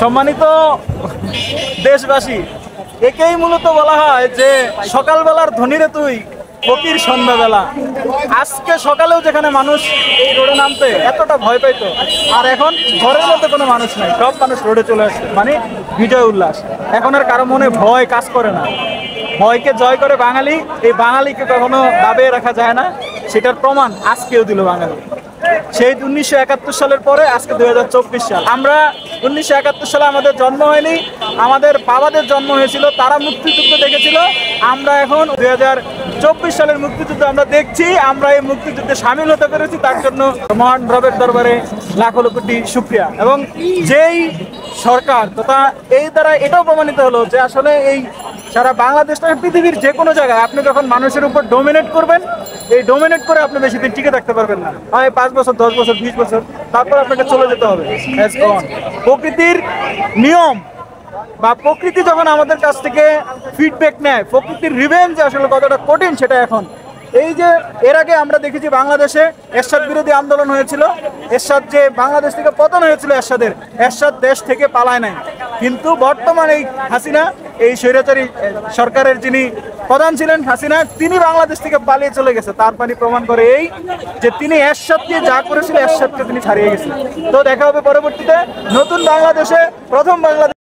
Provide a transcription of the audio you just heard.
সম্মানিত দেশবাসী, একেই মূলত বলা হয় যে সকালবেলার ধনীরে তুই ফকির সন্ধ্যাবেলা। আজকে সকালেও যেখানে মানুষ এই রোডে নামতে এতটা ভয় পাইতো, আর এখন ঘরের মধ্যে কোনো মানুষ নাই, সব মানুষ রোডে চলে আসছে, মানে বিজয় উল্লাস। এখন আর কারো মনে ভয় কাজ করে না। ভয়কে জয় করে বাঙালি, এই বাঙালিকে কখনো দাবিয়ে রাখা যায় না, সেটার প্রমাণ আজকেও দিল বাঙালি। সেই 1971 সালের পরে আজকে 2024 সাল। আমরা 1971 সালে আমাদের জন্ম হয়নি, আমাদের বাবাদের জন্ম হয়েছিল, তারা মুক্তিযুদ্ধ দেখেছিল। আমরা এখন 2024 সালের মুক্তিযুদ্ধ আমরা দেখছি। আমরা এই মুক্তিযুদ্ধে সামিল হতে পেরেছি, তার জন্য মহান রবের দরবারে লাখো কোটি শুকরিয়া। এবং যেই সরকার তথা এই দ্বারা এটাও প্রমাণিত হলো যে আসলে এই সারা বাংলাদেশটা পৃথিবীর যে কোনো জায়গায় আপনি যখন মানুষের উপর ডোমিনেট করবেন, এই ডোমিনেট করে আপনি বেশি দিন টিকে থাকতে পারবেন না। হয় 5 বছর, 10 বছর, 20 বছর, তারপর আপনাকে চলে যেতে হবে। প্রকৃতির নিয়ম বা প্রকৃতি যখন আমাদের কাছ থেকে ফিডব্যাক নেয়, প্রকৃতির রিভেঞ্জ আসলে কতটা কঠিন সেটা এখন। এই যে এর আগে আমরা দেখেছি বাংলাদেশে এরশাদ বিরোধী আন্দোলন হয়েছিল, এরশাদ যে বাংলাদেশ থেকে পতন হয়েছিল এরশাদ দেশ থেকে পালায় নাই। কিন্তু বর্তমানে এই হাসিনা, এই স্বৈরাচারী সরকারের যিনি প্রধান ছিলেন হাসিনা, তিনি বাংলাদেশ থেকে পালিয়ে চলে গেছে। তার পানি প্রমাণ করে এই যে তিনি এরশাদকে যা করেছিল, এরশাদকে তিনি ছাড়িয়ে গেছেন। তো দেখা হবে পরবর্তীতে নতুন বাংলাদেশে, প্রথম বাংলাদেশ।